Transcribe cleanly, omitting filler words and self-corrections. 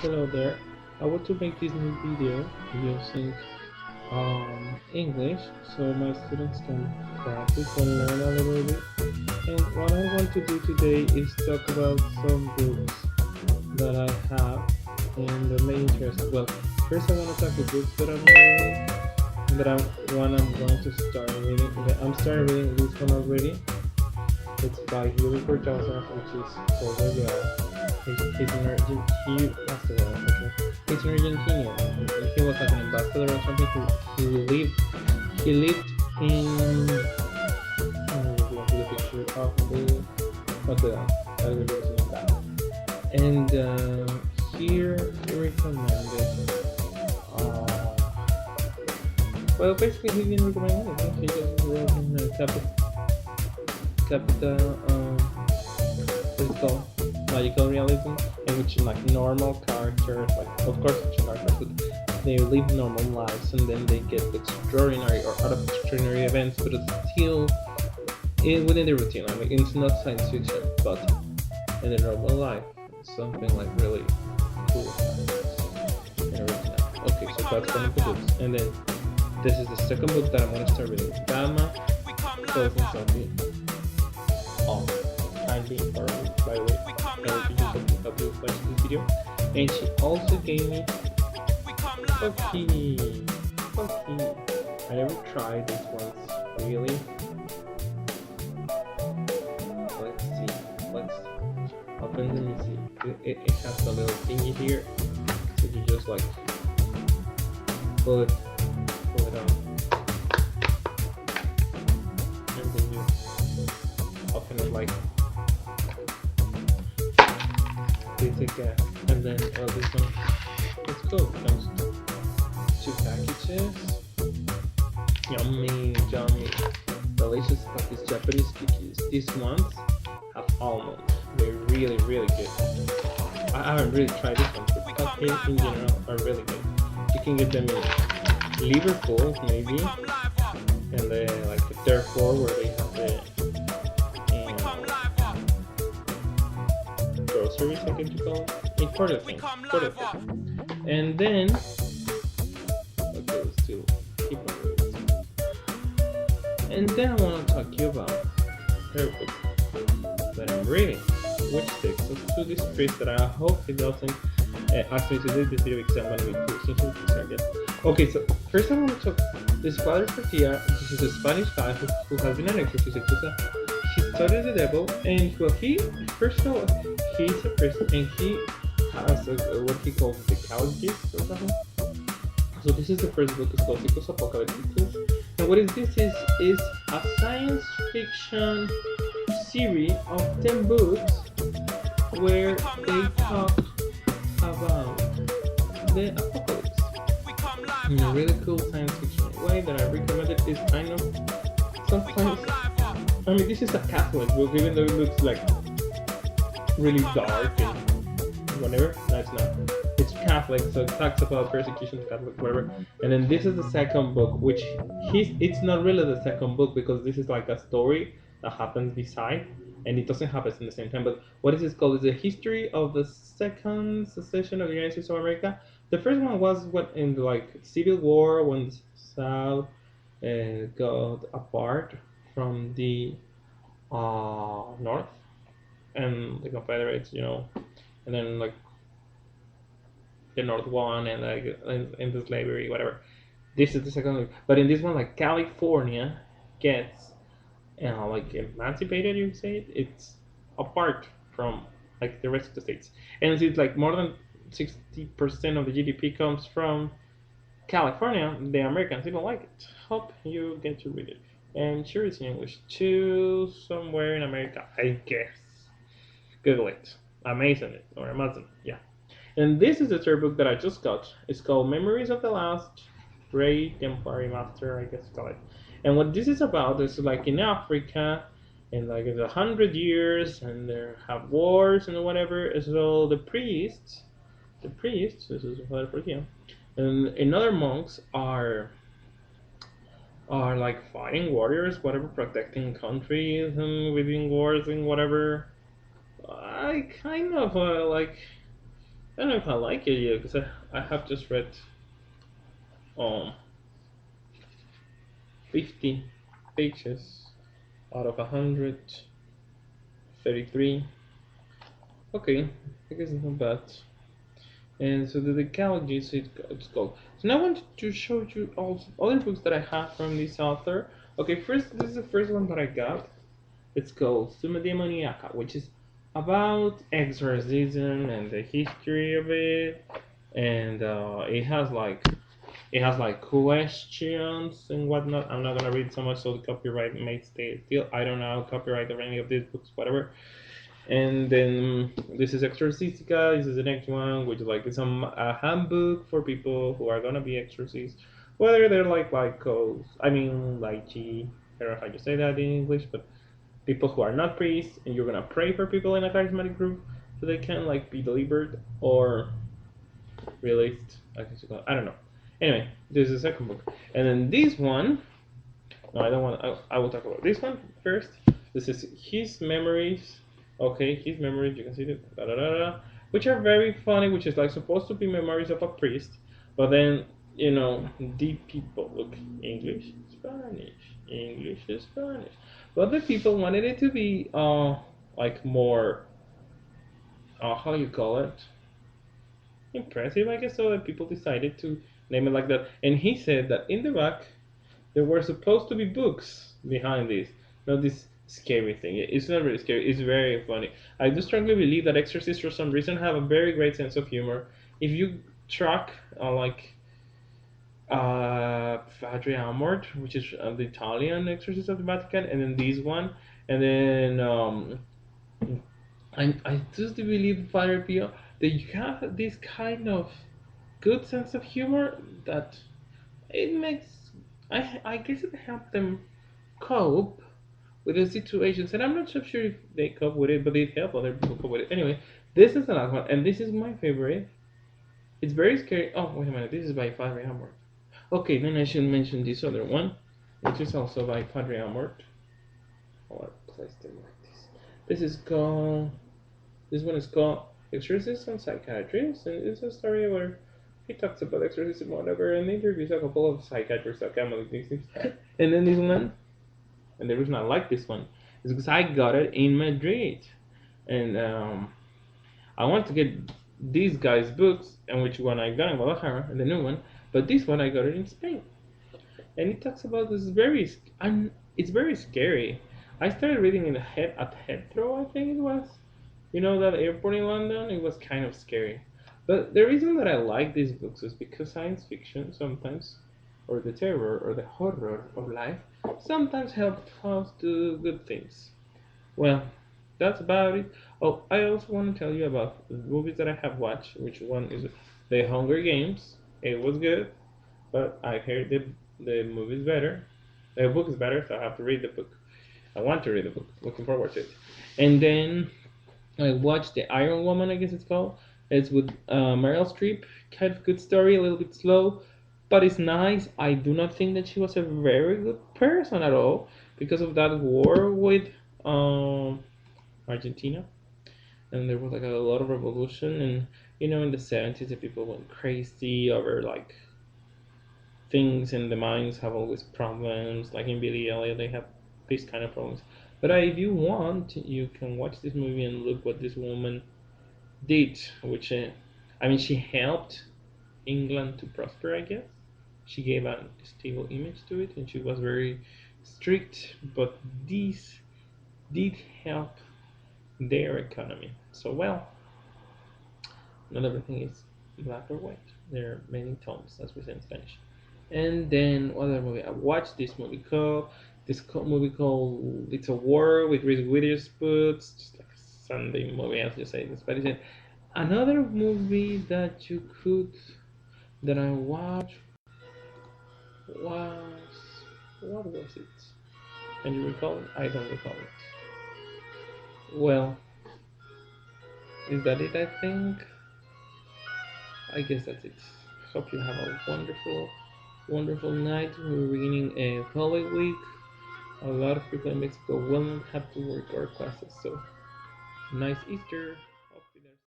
Hello there. I want to make this new video using English so my students can practice and learn a little bit. And what I want to do today is talk about some books that I have and that may interest. Well, first I want to talk about books that I'm reading and that I'm going to start reading. I'm starting reading this one already. It's by Yuri Cortázar, which is over there. He's an Argentine. He's an Argentinian. He was like an ambassador or something. He lived in. The picture of the television of that. And here he recommended. Well, basically he didn't recommend anything. He just wrote in the capital. It's called magical realism, in which like normal characters, like of course fiction characters, but they live normal lives and then they get extraordinary or out of extraordinary events, but it's still within the routine. I mean, it's not science fiction, but in the normal life, it's something like really cool and original. Okay, so that's one of the books, and then this is the second book that I'm going to start reading. Dama closing something. Kindly informed, by the way, help you watch this video. And she also gave me cookie. I never tried this once, really. Let's see. Let's open. Let me see. It has a little thingy here, so you just like pull it on, and then you open it like. And then this one, let's go. Comes two packages. Yummy, delicious these Japanese cookies. These ones have almonds. They're really good. I haven't really tried this one, but cupcakes in general are really good. You can get them in Liverpool maybe, and then like the third floor where they have the groceries, I think you call it, in Porterfield. And then, okay, let's do keep on reading. And then I want to talk to you about her book that I'm reading, which takes us to this priest that I hope it doesn't ask me to do this video because I'm going to be cruising. Okay, so first I want to talk. This Father Tortilla, this is a Spanish guy who has been an exorcist. He studied the devil, and well, first of all, he's a priest, and he has what he calls the Catholic or something. So this is the first book. It's called Ciclos Apocalypticus. And what is this? Is a science fiction series of 10 books where they talk about the apocalypse in a really cool science fiction way that I recommended. This kind of sometimes. I mean, this is a Catholic book, even though it looks like really dark and whatever. That's not. It's Catholic, so it talks about persecution of Catholic, whatever. And then this is the second book, which it's not really the second book because this is like a story that happens beside, and it doesn't happen in the same time. But what is this called? It's the history of the second secession of the United States of America. The first one was what in the like Civil War when the South got apart from the North and the Confederates, and then like the North won and like into slavery, whatever. This is the second one, but in this one, like California gets like emancipated. You say it's apart from like the rest of the states, and it's like more than 60% of the GDP comes from California. The Americans didn't like it. Hope you get to read it. And sure, it's in English too, somewhere in America, I guess. Google it. Amazon it, or Amazon, yeah. And this is the third book that I just got. It's called Memories of the Last Great Empire Master, I guess call it. And what this is about is like in Africa, and like it's 100 years, and they have wars and whatever. So the priests, this is Father Portilla, and other monks are like fighting warriors, whatever, protecting countries and winning wars and whatever. I kind of like I don't know if I like it yet because I have just read um 50 pages out of 133. Okay, I guess it's not bad. And so the decalogy, so it's called. So now I wanted to show you all other books that I have from this author. Okay, first, this is the first one that I got. It's called Summa Demoniaca, which is about exorcism and the history of it. And it has like questions and whatnot. I'm not gonna read so much, so the copyright may stay still. I don't know copyright of any of these books, whatever. And then this is Exorcistica. This is the next one, which is like it's a handbook for people who are gonna be exorcists, whether they're like laicos. I mean, lychee. I don't know how you say that in English, but people who are not priests, and you're gonna pray for people in a charismatic group so they can like be delivered or released. I guess you call it. I don't know. Anyway, this is the second book, and then this one. No, I don't want. I will talk about this one first. This is his memories. Okay, his memories. You can see it. Da, da, da, da, which are very funny. Which is like supposed to be memories of a priest, but then deep people. Look, English, Spanish, English, Spanish. But the people wanted it to be like more how you call it, impressive, I guess. So that people decided to name it like that. And he said that in the back there were supposed to be books behind this, not this scary thing. It's not really scary. It's very funny. I do strongly believe that exorcists, for some reason, have a very great sense of humor. If you track Padre Amort, which is the Italian exorcist of the Vatican, and then this one, and then I just believe Father Pio that you have this kind of good sense of humor that it makes I guess it helped them cope with the situations, and I'm not so sure if they cope with it, but it helped other people cope with it. Anyway, this is the last one, and this is my favorite. It's very scary. Oh, wait a minute, this is by Padre Amort. Okay, then I should mention this other one, which is also by Padre Amort. Oh, I placed it like this. This one is called Exorcists and Psychiatrists, and it's a story where he talks about exorcism, whatever, and interviews a couple of psychiatrists, psychoanalysts, and then this one, and the reason I like this one is because I got it in Madrid, and I want to get these guys' books, and which one I got in Guadalajara, and the new one, but this one I got it in Spain, and it talks about this it's very scary. I started reading in at Heathrow, I think it was. That airport in London, it was kind of scary. But the reason that I like these books is because science fiction sometimes, or the terror or the horror of life, sometimes helps us do good things. Well, that's about it. Oh, I also want to tell you about the movies that I have watched, which one is The Hunger Games. It was good, but I heard the movie is better. The book is better, so I have to read the book. I want to read the book. Looking forward to it. And then I watched The Iron Woman, I guess it's called. It's with Meryl Streep. Kind of good story, a little bit slow, but it's nice. I do not think that she was a very good person at all because of that war with Argentina, and there was like a lot of revolution, and in the 70s, the people went crazy over like things, and the mines have always problems. Like in Billy Elliot, they have these kind of problems. But if you want, you can watch this movie and look what this woman did, which she helped England to prosper, I guess. She gave a stable image to it, and she was very strict, but these did help their economy. So, well, not everything is black or white. There are many tones, as we say in Spanish. And then, what other movie? I watched this movie called It's a War with Reese Witherspoon. It's just like a Sunday movie, as you say in Spanish. And another movie that I watched was, what was it? Can you recall it? I don't recall it. Well, is that it? I think. I guess that's it. Hope you have a wonderful, wonderful night. We're beginning a Holy Week. A lot of people in Mexico will not have to work or classes, so nice Easter.